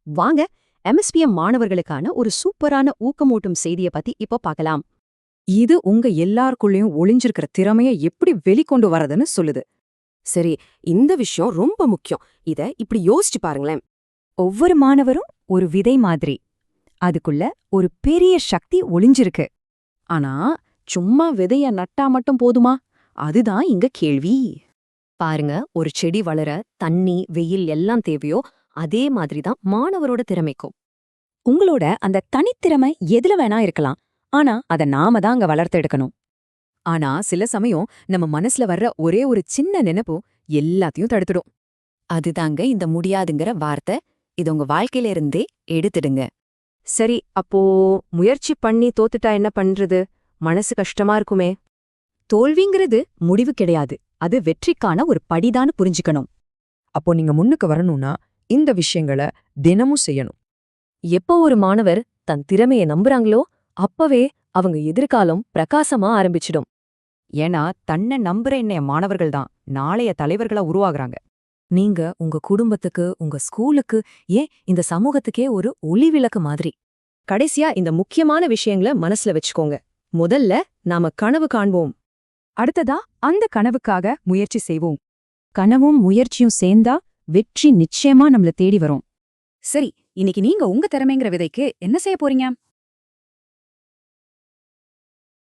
வாங்க, எம்எஸ்பிஎம் மாணவர்களுக்கான ஒரு சூப்பரான ஊக்கமூட்டும் செய்தியை பத்தி இப்போ பார்க்கலாம். இது உங்க எல்லாருக்குள்ளயும் ஒளிஞ்சிருக்கிற திறமைய எப்படி வெளிக்கொண்டு வரதுன்னு சொல்லுது. சரி, இந்த விஷயம் ரொம்ப முக்கியம். இத இப்படி யோசிச்சு பாருங்களேன். ஒவ்வொரு மாணவரும் ஒரு விதை மாதிரி. அதுக்குள்ள ஒரு பெரிய சக்தி ஒளிஞ்சிருக்கு. ஆனா சும்மா விதைய நட்டா மட்டும் போதுமா? அதுதான் இங்க கேள்வி. பாருங்க, ஒரு செடி வளர தண்ணி, வெயில் எல்லாம் தேவையோ அதே மாதிரி தான் மாணவரோட திறமைக்கும். உங்களோட அந்த தனித்திறமை எதுல வேணா இருக்கலாம். ஆனா அத நாம தான் அங்க வளர்த்து எடுக்கணும். ஆனா சில சமயம் நம்ம மனசுல வர்ற ஒரே ஒரு சின்ன நினைப்பும் எல்லாத்தையும் தடுத்துடும். அதுதாங்க இந்த முடியாதுங்கிற வார்த்தை. இது உங்க வாழ்க்கையில இருந்தே எடுத்துடுங்க. சரி, அப்போ முயற்சி பண்ணி தோத்துட்டா என்ன பண்றது? மனசு கஷ்டமா இருக்குமே. தோல்விங்கிறது முடிவு கிடையாது, அது வெற்றிக்கான ஒரு படிதான்னு புரிஞ்சுக்கணும். அப்போ நீங்க முன்னுக்கு வரணும்னா இந்த விஷயங்களை தினமும் செய்யணும். எப்போ ஒரு மாணவர் தன் திறமைய நம்புறாங்களோ அப்பவே அவங்க எதிர்காலம் பிரகாசமா ஆரம்பிச்சிடும். ஏன்னா தன்னை நம்புற என்னைய மாணவர்கள் தான் நாளைய தலைவர்களா உருவாகுறாங்க. நீங்க உங்க குடும்பத்துக்கு, உங்க ஸ்கூலுக்கு, ஏன் இந்த சமூகத்துக்கே ஒரு ஒளி விளக்கு மாதிரி. கடைசியா இந்த முக்கியமான விஷயங்களை மனசுல வச்சுக்கோங்க. முதல்ல நாம கனவு காண்போம். அடுத்ததா அந்த கனவுக்காக முயற்சி செய்வோம். கனவும் முயற்சியும் சேர்ந்தா வெற்றி நிச்சயமா நம்மள தேடி வரும். சரி, இன்னைக்கு நீங்க உங்க திறமைங்கிற விதைக்கு என்ன செய்ய போறீங்க?